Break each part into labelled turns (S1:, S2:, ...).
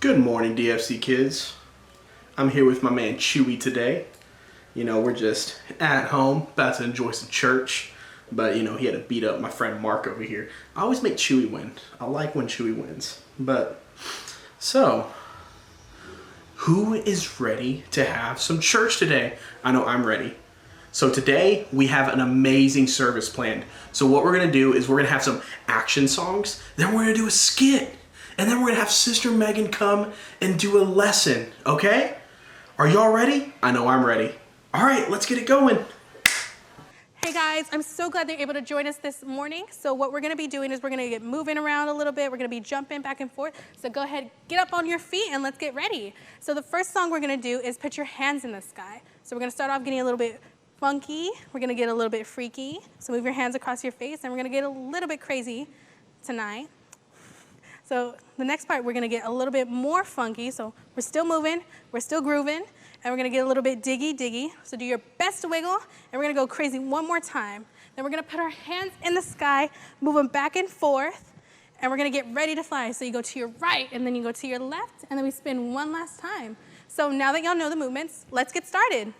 S1: Good morning, DFC kids. I'm here with my man Chewy today. You know, we're just at home, about to enjoy some church. But, you know, he had to beat up my friend Mark over here. I always make Chewy win. I like when Chewy wins. But, so, who is ready to have some church today? I know I'm ready. So today, we have an amazing service planned. So what we're going to do is we're going to have some action songs. Then we're going to do a skit. And then we're going to have Sister Megan come and do a lesson, okay? Are y'all ready? I know I'm ready. All right, let's get it going.
S2: Hey guys, I'm so glad they're able to join us this morning. So what we're going to be doing is we're going to get moving around a little bit. We're going to be jumping back and forth. So go ahead, get up on your feet and let's get ready. So the first song we're going to do is Put Your Hands in the Sky. So we're going to start off getting a little bit funky. We're going to get a little bit freaky. So move your hands across your face and we're going to get a little bit crazy tonight. So the next part, we're going to get a little bit more funky. So we're still moving, we're still grooving, and we're going to get a little bit diggy. So do your best to wiggle, and we're going to go crazy one more time. Then we're going to put our hands in the sky, move them back and forth, and we're going to get ready to fly. So you go to your right, and then you go to your left, and then we spin one last time. So now that y'all know the movements, let's get started.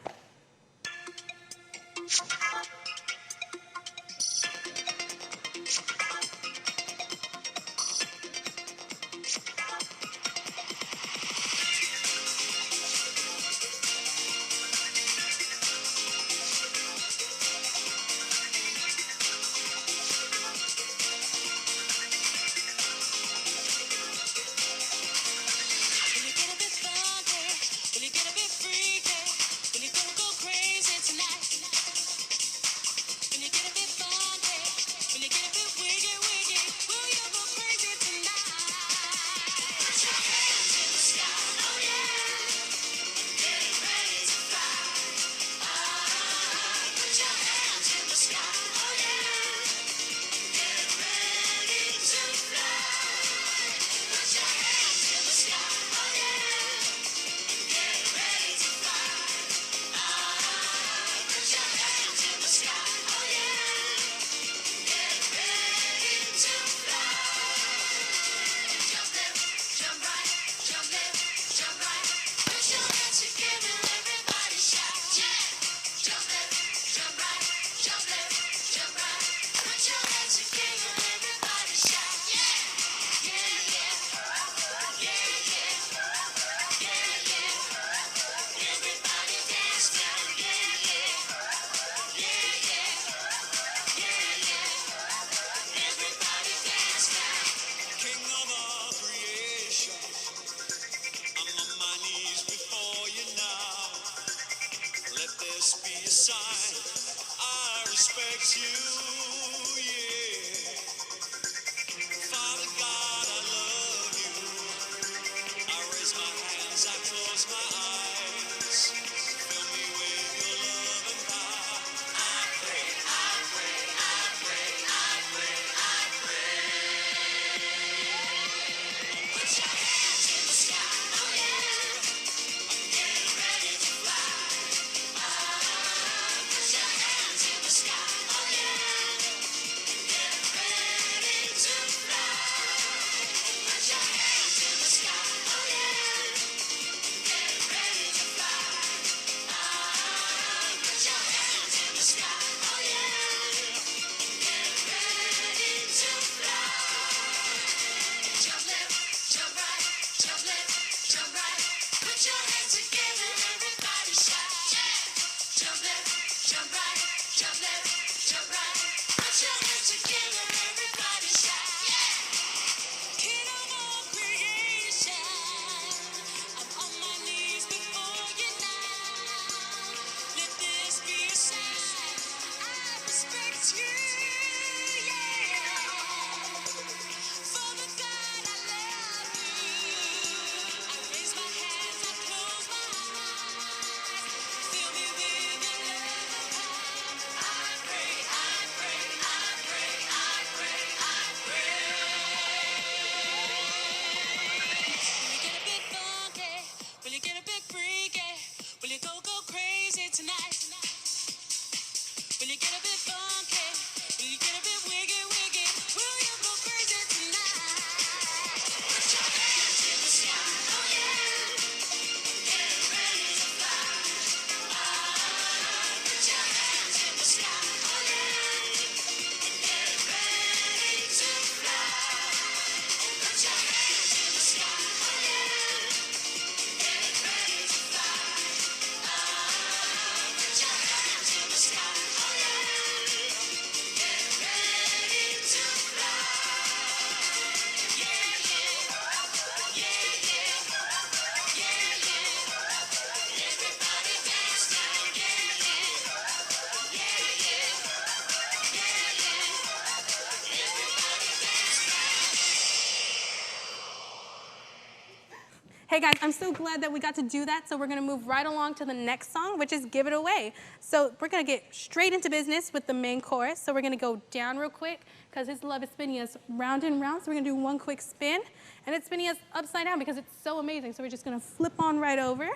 S2: Hey guys, I'm so glad that we got to do that. So we're gonna move right along to the next song, which is Give It Away. So we're gonna get straight into business with the main chorus. So we're gonna go down real quick because his love is spinning us round and round. So we're gonna do one quick spin and it's spinning us upside down because it's so amazing. So we're just gonna flip on right over.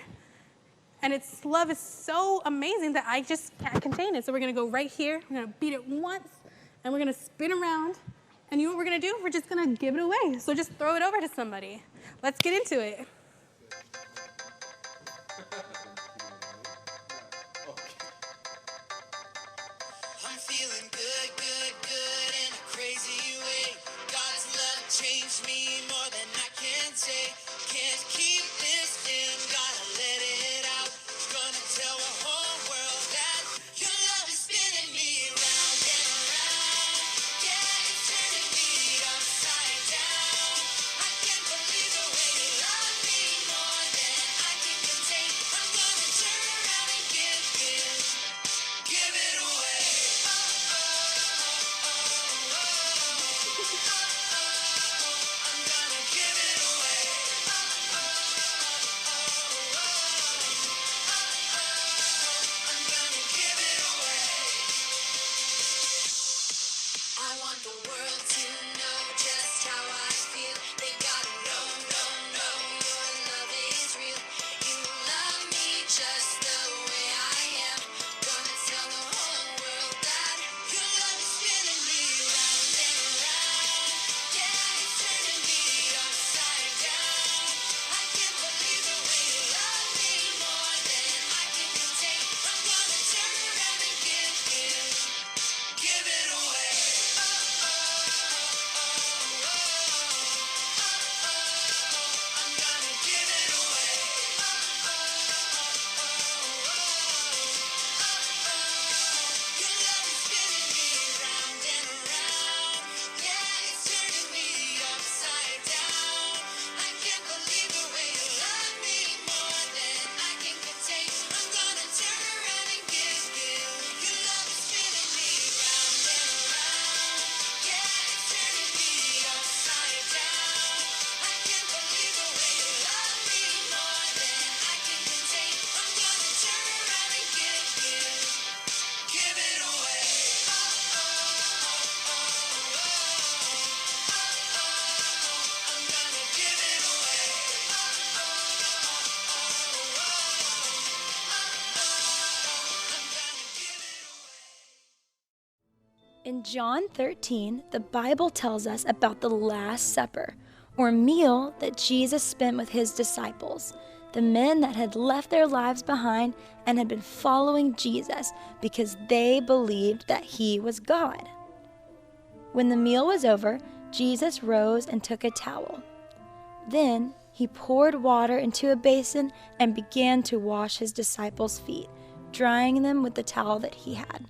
S2: And its love is so amazing that I just can't contain it. So we're gonna go right here, we're gonna beat it once, and we're gonna spin around. And you know what we're gonna do? We're just gonna give it away. So just throw it over to somebody. Let's get into it.
S3: I'm feeling good, good, good in a crazy way. God's love changed me more than I can say. Can't keep this in, gotta let it out. Gonna tell the whole world that your love is spinning me round and around. Yeah, it's turning me upside down. I can't believe the way you love me more than I can contain. I'm gonna turn around and give it away. Oh, oh, oh, oh, oh, oh. I'm gonna give it away. Oh, oh, oh, oh, oh. I'm gonna give it away. I want the world to know just how I feel. They gotta know, know, know your love is real. You love me just the way I am. Gonna tell the whole world that your love is spinning me round and around. Yeah, it's turning me upside down. I can't believe the way you love me more than I can contain. I'm gonna turn around and give it away. Oh, oh, oh, oh, oh. I'm gonna give it away. Oh, oh, oh, oh. Your love is spinning me round and around. Yeah, it's turning me upside down. I can't believe the way you love me more than I can contain. I'm gonna turn around and give. Your love is spinning me round and around. Yeah, it's turning me upside down. I can't believe the way you love me more than I can contain. I'm gonna turn around and give it away. Oh, oh, oh, oh, oh. I'm gonna give it away. Oh, oh, oh, oh. I'm gonna give it away.
S4: In John 13, the Bible tells us about the Last Supper, or meal that Jesus spent with his disciples, the men that had left their lives behind and had been following Jesus because they believed that he was God. When the meal was over, Jesus rose and took a towel. Then he poured water into a basin and began to wash his disciples' feet, drying them with the towel that he had.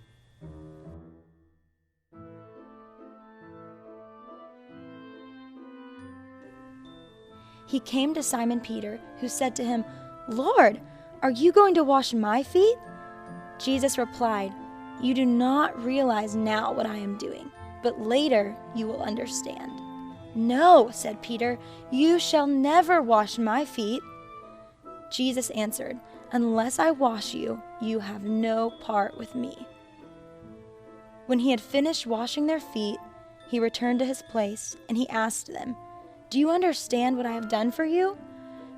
S4: He came to Simon Peter, who said to him, "Lord, are you going to wash my feet?" Jesus replied, "You do not realize now what I am doing, but later you will understand." "No," said Peter, "you shall never wash my feet." Jesus answered, "Unless I wash you, you have no part with me." When he had finished washing their feet, he returned to his place, and he asked them, "Do you understand what I have done for you?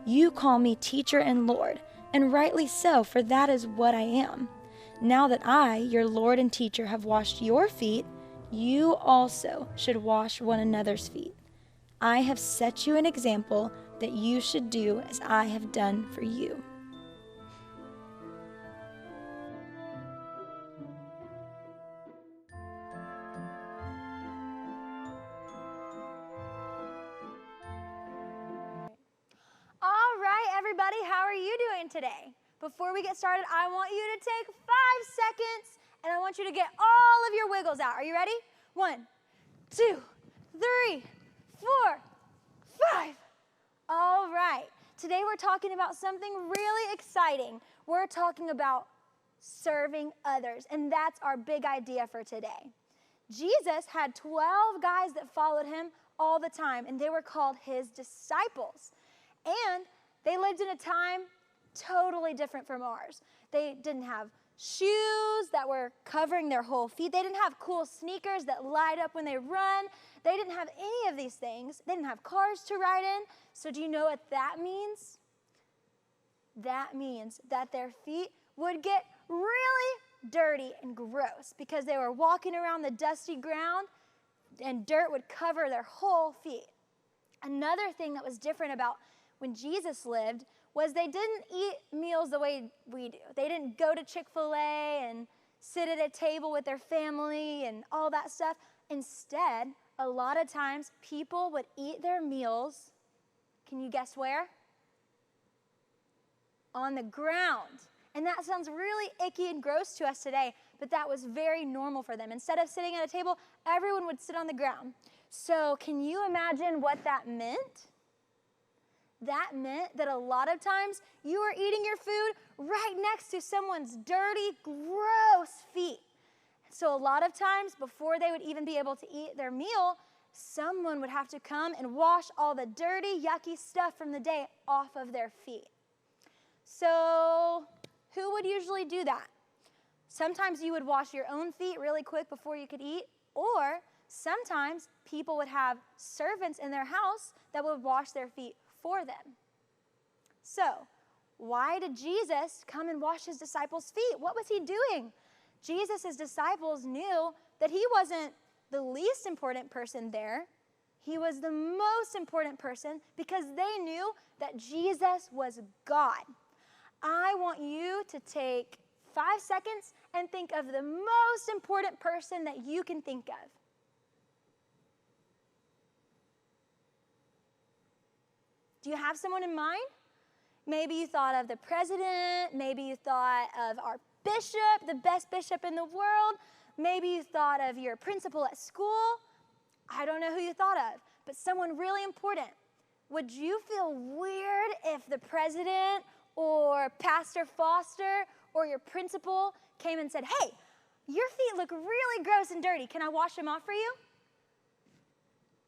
S4: You call me teacher and Lord, and rightly so, for that is what I am. Now that I, your Lord and teacher, have washed your feet, you also should wash one another's feet. I have set you an example that you should do as I have done for you."
S5: All right, everybody, how are you doing today? Before we get started, I want you to take 5 seconds, and I want you to get all of your wiggles out. Are you ready? 1, 2, 3, 4, 5. All right, today we're talking about something really exciting. We're talking about serving others, and that's our big idea for today. Jesus had 12 guys that followed him all the time, and they were called his disciples. And They lived in a time totally different from ours. They didn't have shoes that were covering their whole feet. They didn't have cool sneakers that light up when they run. They didn't have any of these things. They didn't have cars to ride in. So do you know what that means? That means that their feet would get really dirty and gross because they were walking around the dusty ground and dirt would cover their whole feet. Another thing that was different about when Jesus lived was they didn't eat meals the way we do. They didn't go to Chick-fil-A and sit at a table with their family and all that stuff. Instead, a lot of times people would eat their meals, can you guess where? On the ground. And that sounds really icky and gross to us today, but that was very normal for them. Instead of sitting at a table, everyone would sit on the ground. So can you imagine what that meant? That meant that a lot of times you were eating your food right next to someone's dirty, gross feet. So a lot of times before they would even be able to eat their meal, someone would have to come and wash all the dirty, yucky stuff from the day off of their feet. So who would usually do that? Sometimes you would wash your own feet really quick before you could eat, or sometimes people would have servants in their house that would wash their feet for them. So, why did Jesus come and wash his disciples' feet? What was he doing? Jesus' disciples knew that he wasn't the least important person there. He was the most important person because they knew that Jesus was God. I want you to take 5 seconds and think of the most important person that you can think of. Do you have someone in mind? Maybe you thought of the president. Maybe you thought of our bishop, the best bishop in the world. Maybe you thought of your principal at school. I don't know who you thought of, but someone really important. Would you feel weird if the president or Pastor Foster or your principal came and said, hey, your feet look really gross and dirty. Can I wash them off for you?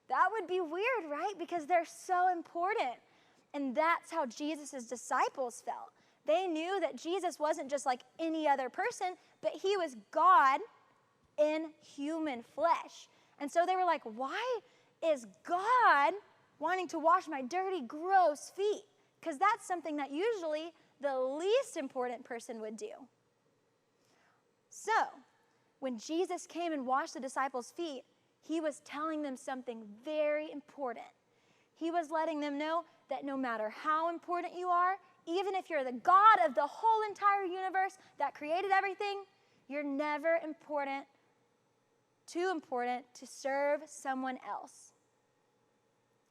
S5: That would be weird, right? Because they're so important. And that's how Jesus' disciples felt. They knew that Jesus wasn't just like any other person, but he was God in human flesh. And so they were like, why is God wanting to wash my dirty, gross feet? Because that's something that usually the least important person would do. So, when Jesus came and washed the disciples' feet, he was telling them something very important. He was letting them know that no matter how important you are, even if you're the God of the whole entire universe that created everything, you're never too important to serve someone else.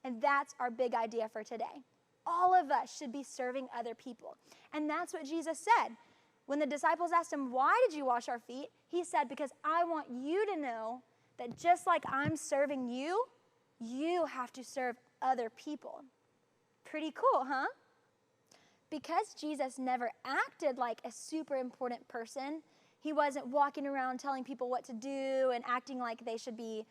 S5: And that's our big idea for today. All of us should be serving other people. And that's what Jesus said. When the disciples asked him, why did you wash our feet? He said, because I want you to know that just like I'm serving you, you have to serve other people. Pretty cool, huh? Because Jesus never acted like a super important person, he wasn't walking around telling people what to do and acting like they should be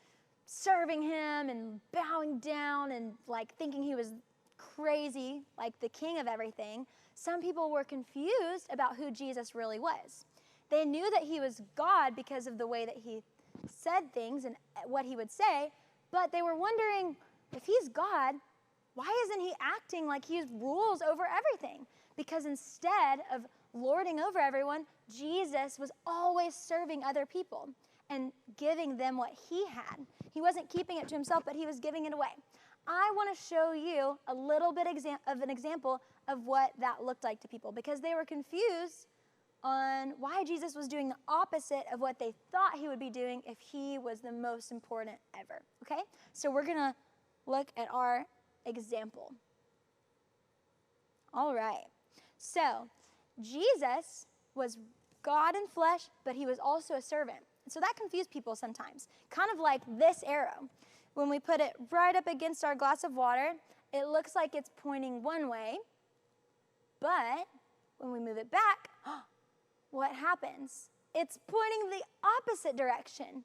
S5: serving him and bowing down and like thinking he was crazy, like the king of everything. Some people were confused about who Jesus really was. They knew that he was God because of the way that he said things and what he would say, but they were wondering, if he's God, why isn't he acting like he rules over everything? Because instead of lording over everyone, Jesus was always serving other people and giving them what he had. He wasn't keeping it to himself, but he was giving it away. I want to show you a little bit of an example of what that looked like to people because they were confused on why Jesus was doing the opposite of what they thought he would be doing if he was the most important ever, okay? So we're going to look at our example. All right. So Jesus was God in flesh, but he was also a servant. So that confused people sometimes, kind of like this arrow. When we put it right up against our glass of water, it looks like it's pointing one way, but when we move it back, what happens? It's pointing the opposite direction.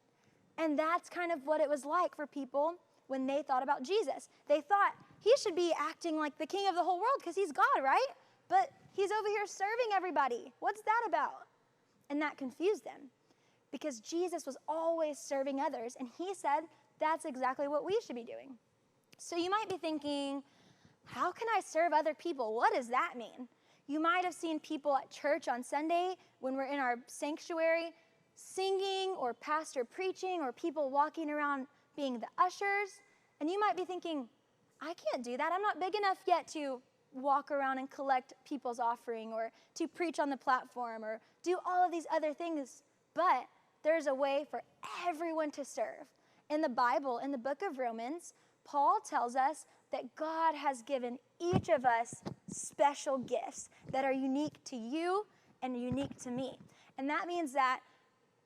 S5: And that's kind of what it was like for people when they thought about Jesus. They thought he should be acting like the king of the whole world because he's God, right? But he's over here serving everybody. What's that about? And that confused them because Jesus was always serving others, and he said that's exactly what we should be doing. So you might be thinking, how can I serve other people? What does that mean? You might have seen people at church on Sunday when we're in our sanctuary singing or pastor preaching or people walking around being the ushers. And you might be thinking, I can't do that. I'm not big enough yet to walk around and collect people's offering or to preach on the platform or do all of these other things. But there's a way for everyone to serve. In the Bible, in the book of Romans, Paul tells us that God has given each of us special gifts that are unique to you and unique to me. And that means that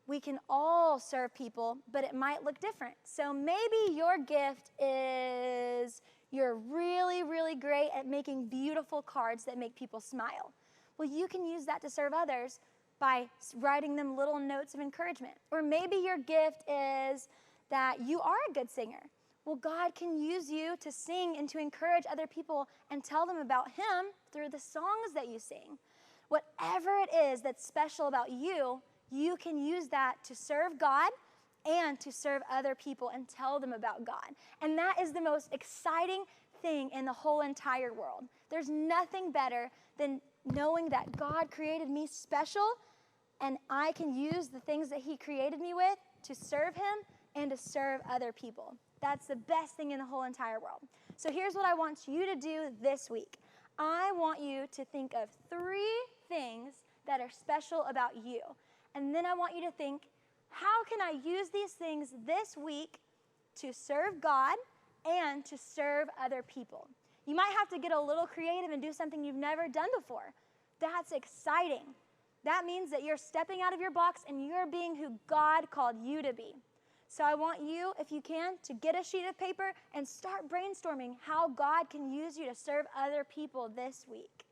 S5: we can all serve people, but it might look different. So maybe your gift is you're really, really great at making beautiful cards that make people smile. Well, you can use that to serve others by writing them little notes of encouragement. Or maybe your gift is that you are a good singer. Well, God can use you to sing and to encourage other people and tell them about Him through the songs that you sing. Whatever it is that's special about you, you can use that to serve God and to serve other people and tell them about God. And that is the most exciting thing in the whole entire world. There's nothing better than knowing that God created me special and I can use the things that He created me with to serve Him and to serve other people. That's the best thing in the whole entire world. So here's what I want you to do this week. I want you to think of 3 things that are special about you. And then I want you to think, how can I use these things this week to serve God and to serve other people? You might have to get a little creative and do something you've never done before. That's exciting. That means that you're stepping out of your box and you're being who God called you to be. So I want you, if you can, to get a sheet of paper and start brainstorming how God can use you to serve other people this week.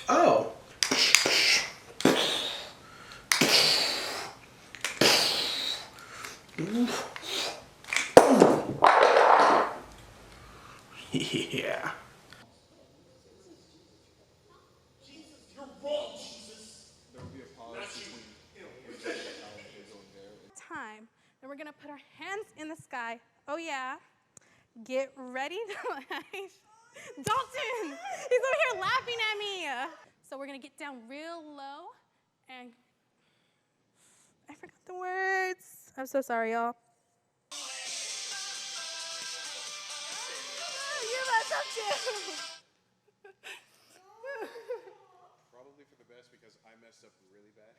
S1: Oh. Yeah.
S2: Time. Then we're gonna put our hands in the sky. Oh yeah. Get ready to Dalton! He's over here laughing at me. So we're gonna get down real low and I forgot the words. I'm so sorry, y'all. You messed up too.
S6: Probably for the best because I messed up really bad.